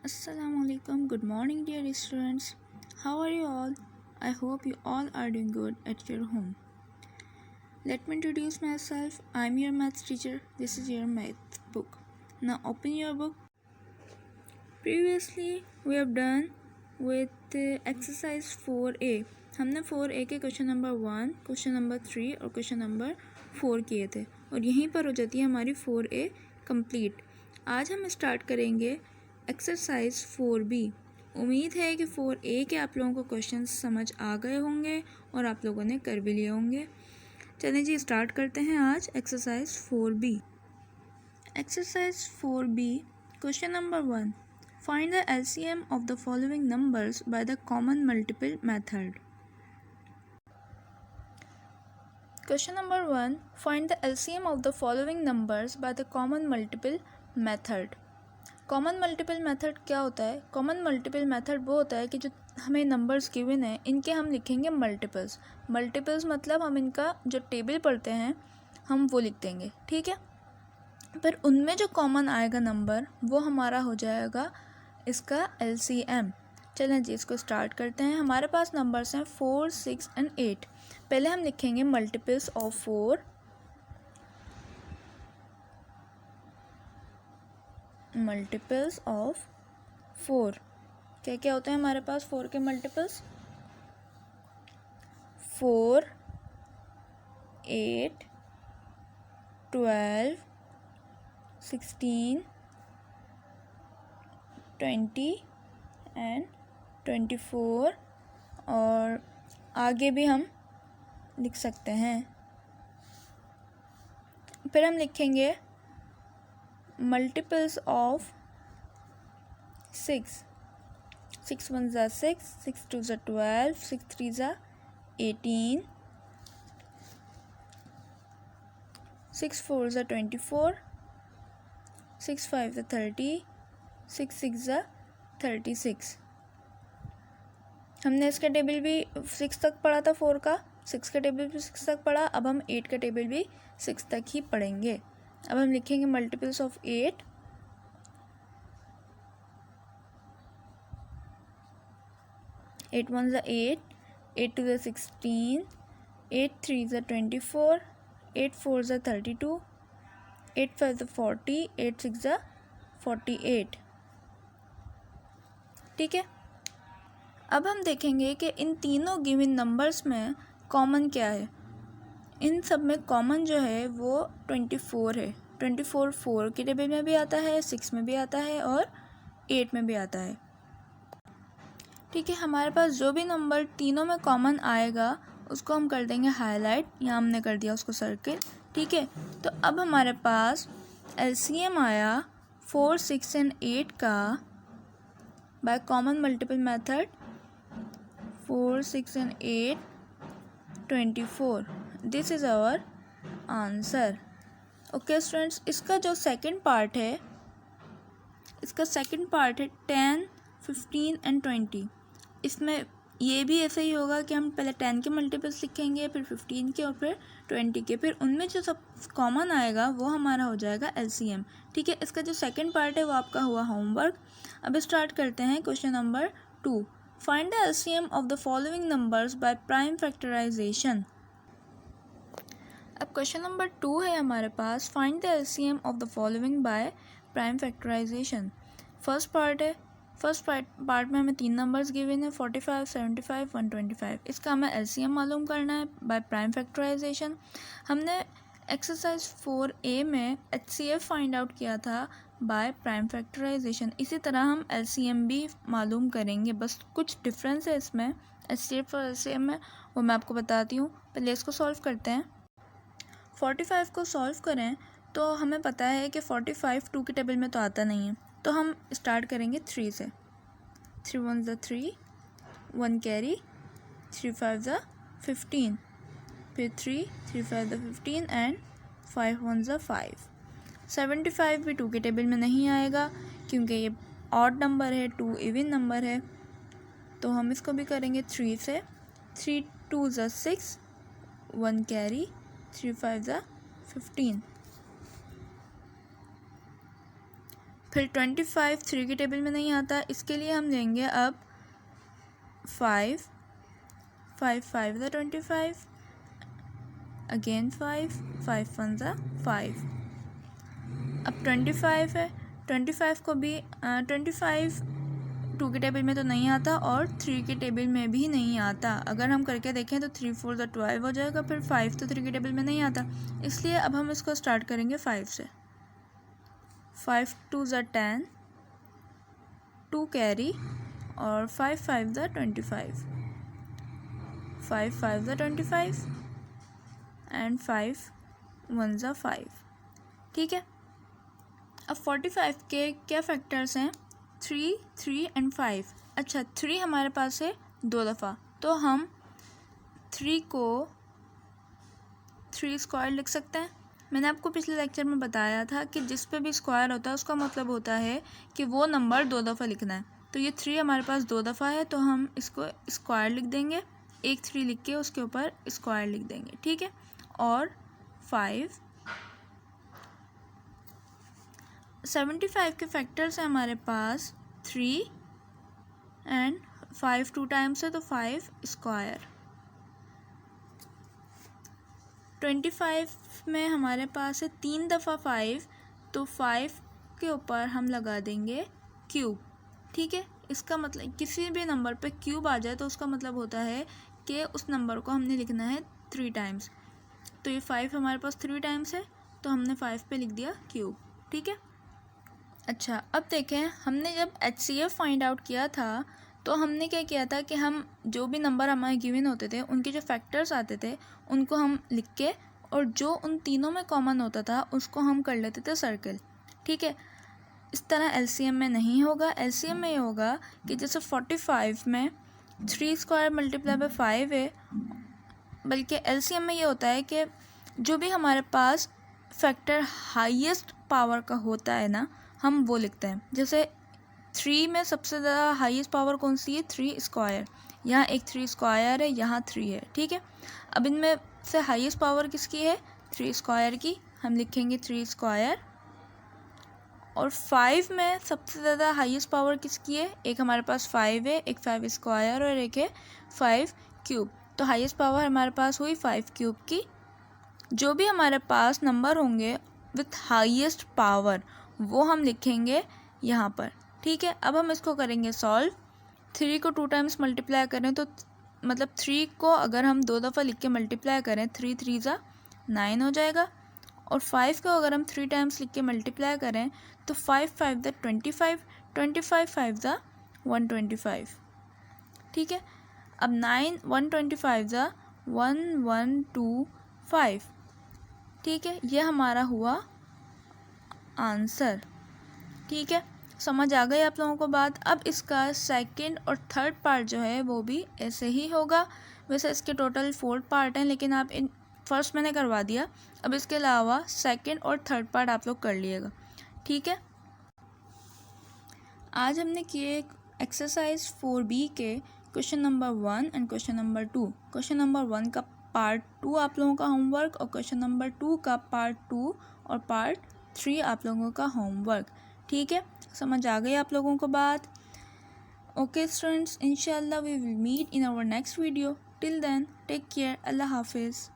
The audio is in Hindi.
Assalamualaikum. Good morning, dear students. How are you all? I hope you all are doing good at your home. Let me introduce myself. I'm your maths teacher. This is your math book. Now open your book. Previously, we have done with exercise 4A. हमने 4A के क्वेश्चन नंबर 1, क्वेश्चन नंबर 3 और क्वेश्चन नंबर 4 किए थे और यहीं पर हो जाती है हमारी 4A कंप्लीट। आज हम स्टार्ट करेंगे एक्सरसाइज 4B। उम्मीद है कि 4A के आप लोगों को क्वेश्चन समझ आ गए होंगे और आप लोगों ने कर भी लिए होंगे। चलें जी, स्टार्ट करते हैं आज exercise 4B। Exercise 4B question number 1, find the LCM of the following numbers by the common multiple method. Question number 1, find the LCM of the following numbers by the common multiple method. Common multiple method क्या होता है? कॉमन मल्टीपल मेथड वो होता है कि जो हमें नंबर्स गिवन हैं इनके हम लिखेंगे मल्टीपल्स। मल्टीपल्स मतलब हम इनका जो टेबल पढ़ते हैं हम वो लिख देंगे, ठीक है। पर उनमें जो कॉमन आएगा नंबर वो हमारा हो जाएगा इसका LCM। चलें जी, इसको स्टार्ट करते हैं। हमारे पास नंबर्स हैं 4, 6 एंड 8। पहले हम लिखेंगे मल्टीपल्स ऑफ 4। मल्टीपल्स ऑफ 4 क्या क्या होते हैं हमारे पास? 4 के मल्टीपल्स 4, 8, 12, 16, 20 एंड 24 और आगे भी हम लिख सकते हैं। फिर हम लिखेंगे मल्टीपल्स ऑफ 6। 6 1 ज़ा 6, 6 2 ज़ा 12, 6 3 ज़ा 18, 6 4 ज़ा 24, 6 5 ज़ा 30, 6 6 ज़ा 36। हमने इसका टेबल भी 6 तक पढ़ा था, 4 का 6 का टेबल भी 6 तक पढ़ा। अब हम 8 का टेबल भी 6 तक ही पढ़ेंगे। अब हम लिखेंगे मल्टीपल्स ऑफ 8। 8 1 ज़ा 8, 8 2 ज़ा 16, 8 3 ज़ा 24, 8 4 ज़ा 32, 8 5 ज़ा 40, 8 6 ज़ा 48, ठीक है। अब हम देखेंगे कि इन तीनों गिवन नंबर्स में कॉमन क्या है। इन सब में कॉमन जो है वो 24 है। 24 4 के टेबल में भी आता है, 6 में भी आता है और 8 में भी आता है, ठीक है। हमारे पास जो भी नंबर तीनों में कॉमन आएगा उसको हम कर देंगे हाईलाइट। यहाँ हमने कर दिया उसको सर्किल, ठीक है। तो अब हमारे पास LCM आया 4, 6 एंड 8 का by common multiple method. 4, 6 and 8, 24। This is our answer. Okay students, इसका जो सेकंड पार्ट है, इसका सेकंड पार्ट है 10, 15 एंड 20। इसमें ये भी ऐसे ही होगा कि हम पहले 10 के मल्टीपल्स लिखेंगे, फिर 15 के और फिर 20 के, फिर उनमें जो सब कॉमन आएगा वो हमारा हो जाएगा LCM, ठीक है। इसका जो सेकंड पार्ट है वो आपका हुआ होमवर्क। अब स्टार्ट करते हैं question number 2, find the LCM of the following numbers by prime factorisation. अब क्वेश्चन नंबर 2 है हमारे पास, find the LCM of the following by prime factorisation. First part में हमें 3 नंबर्स गिवन है 45, 75, 125। इसका हमें LCM मालूम करना है बाय प्राइम फैक्टराइजेशन। हमने एक्सरसाइज 4A में HCF फाइंड आउट किया था बाय प्राइम फैक्टराइजेशन। इसी तरह हम LCM भी मालूम करेंगे, बस कुछ डिफरेंस है इसमें HCF और LCM में, वो मैं आपको बताती हूँ। पहले इसको सॉल्व करते हैं। 45 को सॉल्व करें तो हमें पता है कि 45 2 के टेबल में तो आता नहीं है, तो हम स्टार्ट करेंगे 3 से। 3 1 ज़ा 3, 1 कैरी, 3 5 ज़ा 15, फिर 3 5 ज़ा 15 एंड 5 1 ज़ा 5। 75 भी 2 के टेबल में नहीं आएगा क्योंकि ये ऑड नंबर है, 2 इवन नंबर है, तो हम इसको भी करेंगे 3 से। 3 2 ज़ा 6, 1 कैरी, 3 5 ज़ा 15, फिर 25 3 के टेबल में नहीं आता, इसके लिए हम लेंगे अब 5 5 5 ज़ा 25, अगेन 5 5 1 ज़ा 5। अब 25 है, 25 को भी 25 2 के टेबल में तो नहीं आता और 3 के टेबल में भी नहीं आता। अगर हम करके देखें तो 3 4 ज़ा 12 हो जाएगा, फिर 5 तो 3 के टेबल में नहीं आता, इसलिए अब हम इसको स्टार्ट करेंगे 5 से। 5 2 ज़ा 10, 2 कैरी और 5 5 ज़ा 25, 5 5 ज़ा 25 एंड 5 1 ज़ा 5। ठीक है, अब 45 के क्या फैक्टर्स हैं? 3 3 एंड 5। अच्छा, 3 हमारे पास है 2 दफ़ा, तो हम 3 को 3 स्क्वायर लिख सकते हैं। मैंने आपको पिछले लेक्चर में बताया था कि जिस पे भी स्क्वायर होता है उसका मतलब होता है कि वो नंबर 2 दफ़ा लिखना है। तो ये 3 हमारे पास 2 दफ़ा है, तो हम इसको स्क्वायर लिख देंगे, एक 3 लिख के उसके ऊपर स्क्वायर लिख देंगे। ठीक है, और 5 75 के फैक्टर्स हैं हमारे पास 3 एंड 5 2 टाइम्स है तो 5 स्क्वायर। 25 में हमारे पास है 3 दफ़ा 5, तो 5 के ऊपर हम लगा देंगे क्यूब। ठीक है, इसका मतलब किसी भी नंबर पे क्यूब आ जाए तो उसका मतलब होता है कि उस नंबर को हमने लिखना है 3 टाइम्स। तो ये 5 हमारे पास 3 टाइम्स है, तो हमने 5 पे लिख दिया क्यूब। ठीक है, अच्छा अब देखें, हमने जब HCF फाइंड आउट किया था तो हमने क्या किया था कि हम जो भी नंबर हमारे गिवन होते थे उनके जो फैक्टर्स आते थे उनको हम लिख के, और जो उन तीनों में कॉमन होता था उसको हम कर लेते थे सर्कल। ठीक है, इस तरह LCM में नहीं होगा। LCM में ये होगा कि जैसे 45 में 3 स्क्वायर मल्टीप्लाई बाय 5 है, बल्कि LCM में ये होता है कि जो भी हमारे पास फैक्टर हाईएस्ट पावर का होता है ना, हम वो लिखते हैं। जैसे 3 में सबसे ज़्यादा हाईएस्ट पावर कौन सी है? 3 स्क्वायर। यहाँ एक 3 स्क्वायर है, यहाँ 3 है। ठीक है, अब इनमें से हाईएस्ट पावर किसकी है? 3 स्क्वायर की, हम लिखेंगे 3 स्क्वायर। और 5 में सबसे ज़्यादा हाईएस्ट पावर किसकी है? एक हमारे पास 5 है, एक 5 स्क्वायर और एक है 5 क्यूब। तो हाईएस्ट पावर हमारे पास हुई 5 क्यूब की। जो भी हमारे पास नंबर होंगे विथ हाईएस्ट पावर वो हम लिखेंगे यहाँ पर। ठीक है, अब हम इसको करेंगे सॉल्व। 3 को 2 टाइम्स मल्टीप्लाई करें तो मतलब 3 को अगर हम 2 दफ़ा लिख के मल्टीप्लाई करें, 3 3 ज़ा 9 हो जाएगा। और 5 को अगर हम 3 टाइम्स लिख के मल्टीप्लाई करें तो 5 5 ज़ा 25, 25 5 ज़ा 125। ठीक है, अब 9 125 ज़ा 1125। ठीक है, ये हमारा हुआ आंसर। ठीक है, समझ आ गई आप लोगों को बात। अब इसका सेकंड और थर्ड पार्ट जो है वो भी ऐसे ही होगा। वैसे इसके टोटल 4 पार्ट हैं, लेकिन आप इन फर्स्ट मैंने करवा दिया, अब इसके अलावा सेकंड और थर्ड पार्ट आप लोग कर लिएगा। ठीक है, आज हमने किए एक्सरसाइज 4B के question number 1 and question number 2। Question number 1 का पार्ट 2 आप लोगों का होमवर्क, और क्वेश्चन नंबर 2 का पार्ट 2 और पार्ट 3 आप लोगों का होमवर्क। ठीक है, समझ आ गई आप लोगों को बात। ओके स्टूडेंट्स, इंशाल्लाह we will meet in our next video. Till then take care, अल्लाह हाफिज़।